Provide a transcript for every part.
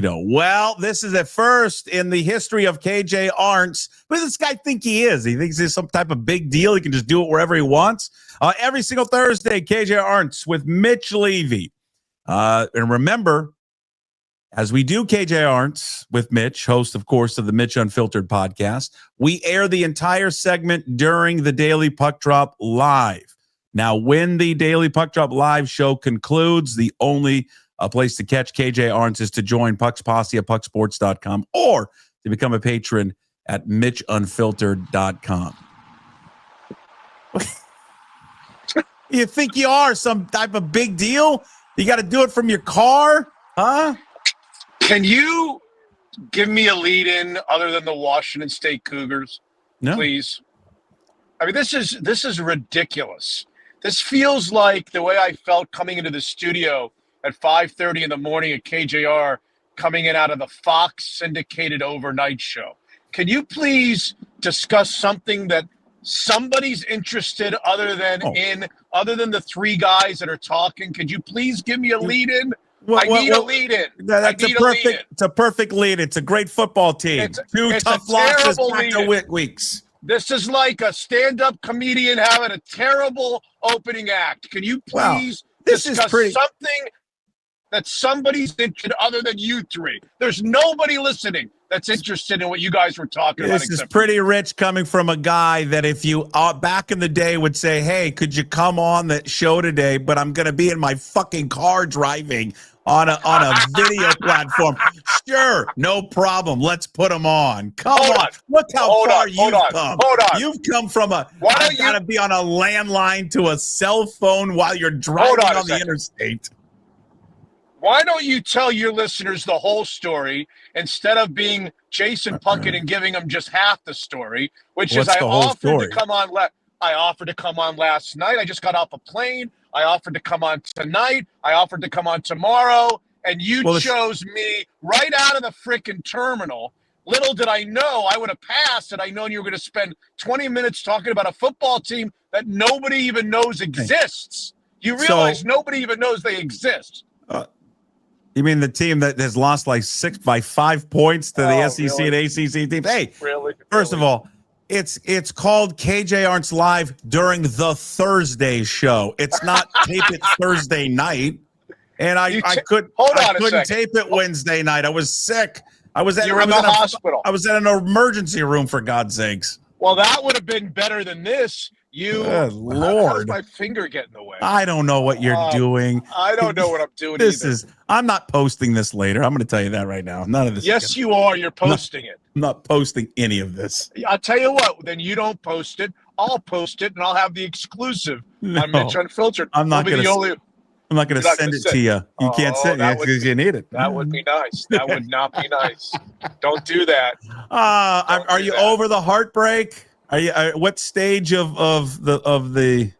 Well, this is a first in the history of KJ-Arent. What does this guy think he is? He thinks he's some type of big deal. He can just do it wherever he wants. Every single Thursday, KJ-Arent with Mitch Levy. And remember, as we do KJ-Arent with Mitch, host, of course, of the Mitch Unfiltered podcast, we air the entire segment during the Daily Puck Drop Live. Now, when the Daily Puck Drop Live show concludes, the only place to catch KJ-Arent is to join Puck's Posse at pucksports.com or to become a patron at mitchunfiltered.com. You think you are some type of big deal? You got to do it from your car? Huh? Can you give me a lead-in other than the Washington State Cougars, please? I mean, this is ridiculous. This feels like the way I felt coming into the studio at 5:30 in the morning at KJR, coming in out of the Fox syndicated overnight show. Can you please discuss something that somebody's interested other than the three guys that are talking? Could you please give me a lead-in? I need a lead-in. It's a perfect lead. It's a great football team. It's tough losses back to weeks. This is like a stand-up comedian having a terrible opening act. Can you please discuss something that somebody's interested other than you three? There's nobody listening that's interested in what you guys were talking about. This is pretty rich coming from a guy that if you back in the day would say, hey, could you come on the show today? But I'm going to be in my fucking car driving on a video platform. Sure, no problem. Let's put them on. Come on. Look how far you've come. Hold on. You've come from I got to be on a landline to a cell phone while you're driving on the interstate. Why don't you tell your listeners the whole story instead of being Jason Puckett and giving them just half the story, which is I offered to come on last night. I just got off a plane. I offered to come on tonight. I offered to come on tomorrow. And you chose me right out of the frickin' terminal. Little did I know I would have passed had I known you were going to spend 20 minutes talking about a football team that nobody even knows exists. You realize nobody even knows they exist. You mean the team that has lost like 5 points to the SEC and ACC teams? Hey, first of all, it's called KJ-Arent Live during the Thursday show. It's not tape it Thursday night. And I couldn't tape it Wednesday night. I was sick. I was in the hospital. I was in an emergency room, for God's sakes. Well, that would have been better than this. Lord, my finger get in the way? I don't know what you're doing. I don't know what I'm doing. I'm not posting this later. I'm going to tell you that right now. None of this. Yes, you are. You're posting it. I'm not posting any of this. I'll tell you what. Then you don't post it. I'll post it, and I'll have the exclusive on Mitch Unfiltered. I'm not going to send it to you. You can't send it because you need it. That would be nice. That would not be nice. Don't do that. Are you over the heartbreak? What stage of the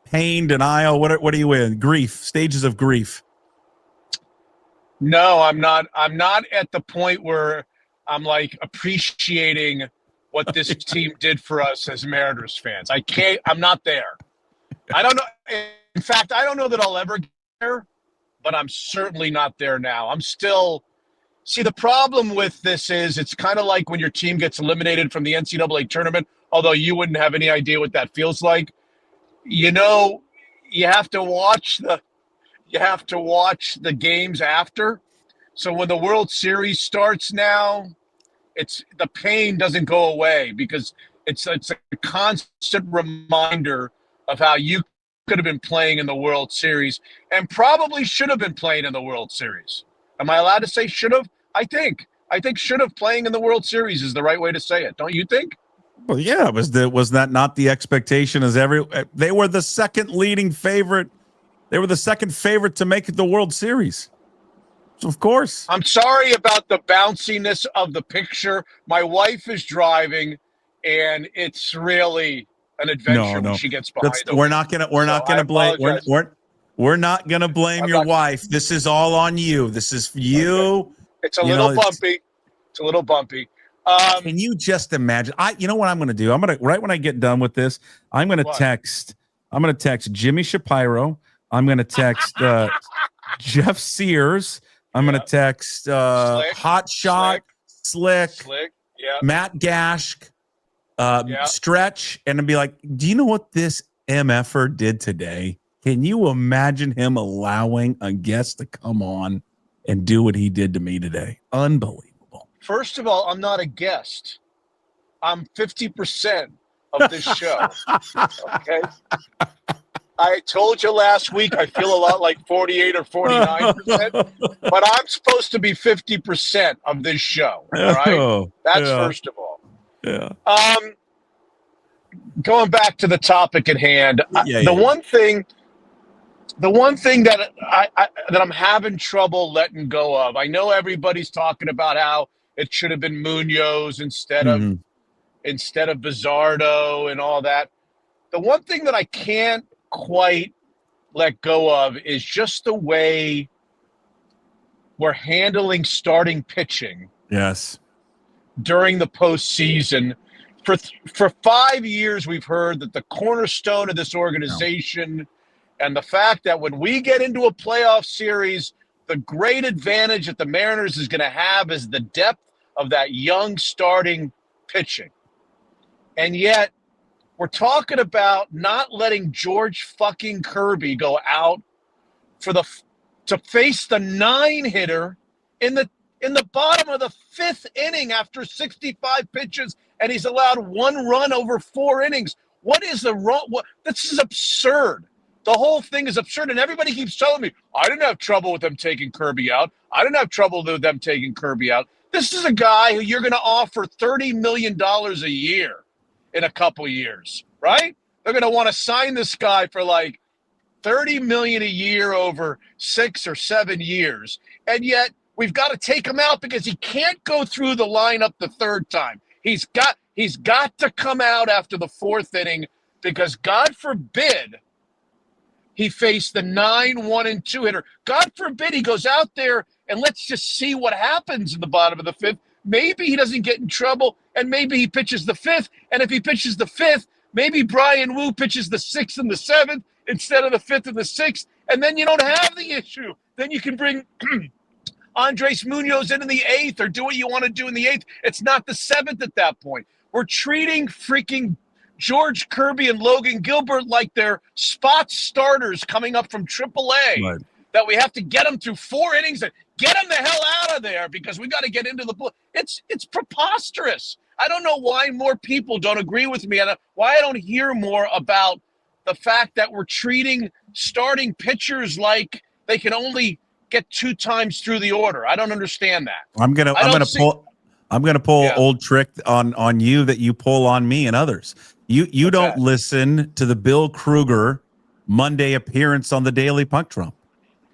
pain, denial? What are you in? Grief, stages of grief. No, I'm not. I'm not at the point where I'm like appreciating what this team did for us as Marienrs fans. I'm not there. I don't know. In fact, I don't know that I'll ever get there, but I'm certainly not there now. I'm still. See, the problem with this is it's kind of like when your team gets eliminated from the NCAA tournament. Although you wouldn't have any idea what that feels like. You have to watch the games after. So when the World Series starts now, the pain doesn't go away because it's a constant reminder of how you could have been playing in the World Series and probably should have been playing in the World Series. Am I allowed to say should have? I think should have playing in the World Series is the right way to say it. Don't you think? Well, yeah, was that not the expectation they were the second leading favorite. They were the second favorite to make it the World Series. So of course. I'm sorry about the bounciness of the picture. My wife is driving and it's really an adventure when she gets behind the wheel. We're not going to blame your wife. This is all on you. This is you. Okay. It's a little bumpy. It's a little bumpy. Can you just imagine? You know what I'm going to do? Right when I get done with this, I'm going to text Jimmy Shapiro. I'm going to text Jeff Sears. I'm going to text Hot Shot, Slick, yeah, Matt Gashk, Stretch, and be like, do you know what this MFer did today? Can you imagine him allowing a guest to come on and do what he did to me today? Unbelievable. First of all, I'm not a guest. I'm 50% of this show. Okay. I told you last week I feel a lot like 48 or 49%, but I'm supposed to be 50% of this show. All right. That's first of all. Yeah. Going back to the topic at hand, the one thing that that I'm having trouble letting go of. I know everybody's talking about how it should have been Munoz instead of Bizzardo and all that. The one thing that I can't quite let go of is just the way we're handling starting pitching. Yes. During the postseason. For 5 years, we've heard that the cornerstone of this organization and the fact that when we get into a playoff series, the great advantage that the Mariners is going to have is the depth of that young starting pitching. And yet, we're talking about not letting George fucking Kirby go out to face the 9-hitter in the bottom of the 5th inning after 65 pitches, and he's allowed 1 run over 4 innings. What is the wrong? This is absurd. The whole thing is absurd, and everybody keeps telling me, I didn't have trouble with them taking Kirby out. I didn't have trouble with them taking Kirby out. This is a guy who you're going to offer $30 million a year in a couple years, right? They're going to want to sign this guy for like $30 million a year over 6 or 7 years, and yet we've got to take him out because he can't go through the lineup the 3rd time. He's got to come out after the 4th inning because God forbid he faced the 9-1-2 hitter. God forbid he goes out there and let's just see what happens in the bottom of the 5th. Maybe he doesn't get in trouble, and maybe he pitches the 5th. And if he pitches the 5th, maybe Brian Wu pitches the 6th and the 7th instead of the 5th and the 6th, and then you don't have the issue. Then you can bring Andres Munoz in the 8th or do what you want to do in the 8th. It's not the 7th at that point. We're treating freaking George Kirby and Logan Gilbert like they're spot starters coming up from AAA. Right. That we have to get them through 4 innings and get them the hell out of there because we got to get into the – it's preposterous. I don't know why more people don't agree with me and why I don't hear more about the fact that we're treating starting pitchers like they can only get 2 times through the order. I don't understand that. I'm gonna pull old trick on you that you pull on me and others. You don't listen to the Bill Kruger Monday appearance on the Daily Puck Trump.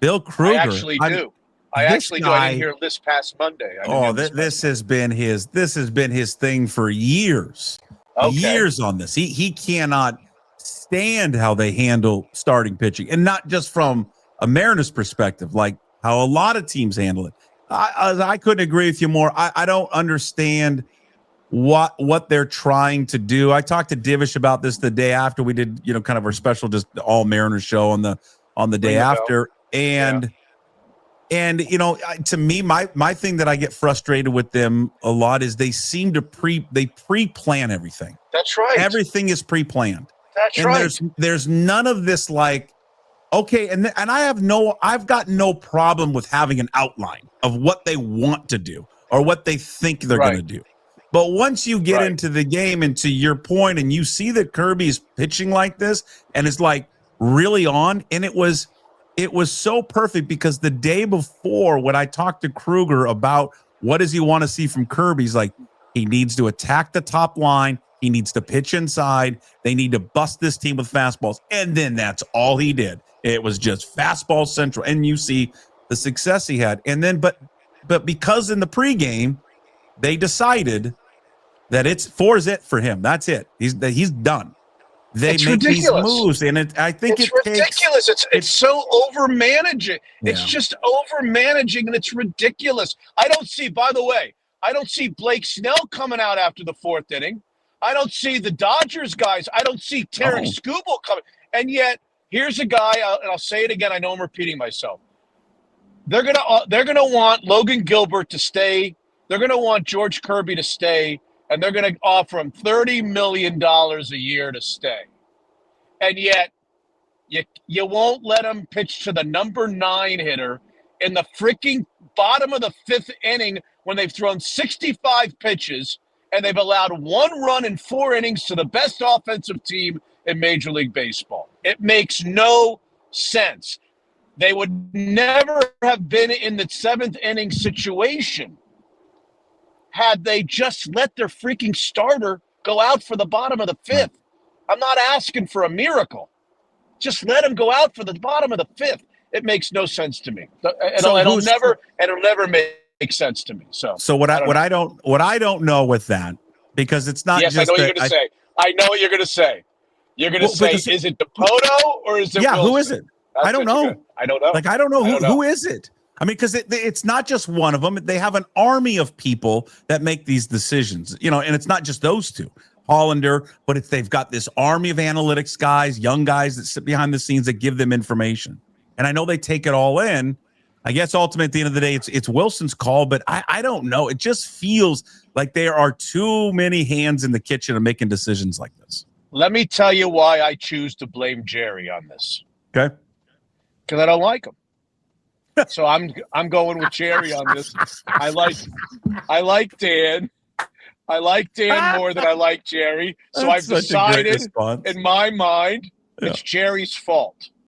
Bill Kruger. I actually do. I didn't hear this past Monday. This has been his thing for years. Okay. Years on this. He cannot stand how they handle starting pitching, and not just from a Mariners perspective, like how a lot of teams handle it. I couldn't agree with you more. I don't understand what they're trying to do. I talked to Divish about this the day after we did, kind of our special, just all Mariners show on the day after. And to me, my thing that I get frustrated with them a lot is they seem to pre-plan everything. That's right. Everything is pre-planned. That's right. There's none of this like, okay, and I've got no problem with having an outline of what they want to do or what they think they're going to do. But once you get into the game, and to your point, and you see that Kirby's pitching like this, and it's like really on, and it was so perfect because the day before when I talked to Kruger about what does he want to see from Kirby, he's like, he needs to attack the top line. He needs to pitch inside. They need to bust this team with fastballs. And then that's all he did. It was just fastball central. And you see the success he had. And then, but because in the pregame, they decided that it's 4's it for him. That's it. He's done. They make these moves, and I think it's ridiculous. It's so over managing. It's just over managing, and it's ridiculous. By the way, I don't see Blake Snell coming out after the 4th inning. I don't see the Dodgers guys. I don't see Tarek Skubal coming. And yet, here's a guy, and I'll say it again. I know I'm repeating myself. they're gonna want Logan Gilbert to stay. They're gonna want George Kirby to stay, and they're gonna offer him $30 million a year to stay. And yet, you won't let him pitch to the number 9 hitter in the freaking bottom of the 5th inning when they've thrown 65 pitches and they've allowed 1 run in 4 innings to the best offensive team in Major League Baseball. It makes no sense. They would never have been in the 7th inning situation had they just let their freaking starter go out for the bottom of the 5th. I'm not asking for a miracle. Just let him go out for the bottom of the 5th. It makes no sense to me. It'll never make sense to me. So what I don't know with that, because it's not. Yes, just I know what you're going to say. I know what you're going to say. You're going to say, is it Dipoto or is it Wilson? Who is it? I don't know. I don't know. Like, I don't know who is it. I mean, because it's not just one of them. They have an army of people that make these decisions, and it's not just those two, Hollander, but they've got this army of analytics guys, young guys that sit behind the scenes that give them information. And I know they take it all in. I guess ultimately at the end of the day, it's Wilson's call, but I don't know. It just feels like there are too many hands in the kitchen of making decisions like this. Let me tell you why I choose to blame Jerry on this. Okay. Because I don't like him. So I'm going with Jerry on this. I like Dan. I like Dan more than I like Jerry. So I've decided in my mind it's Jerry's fault.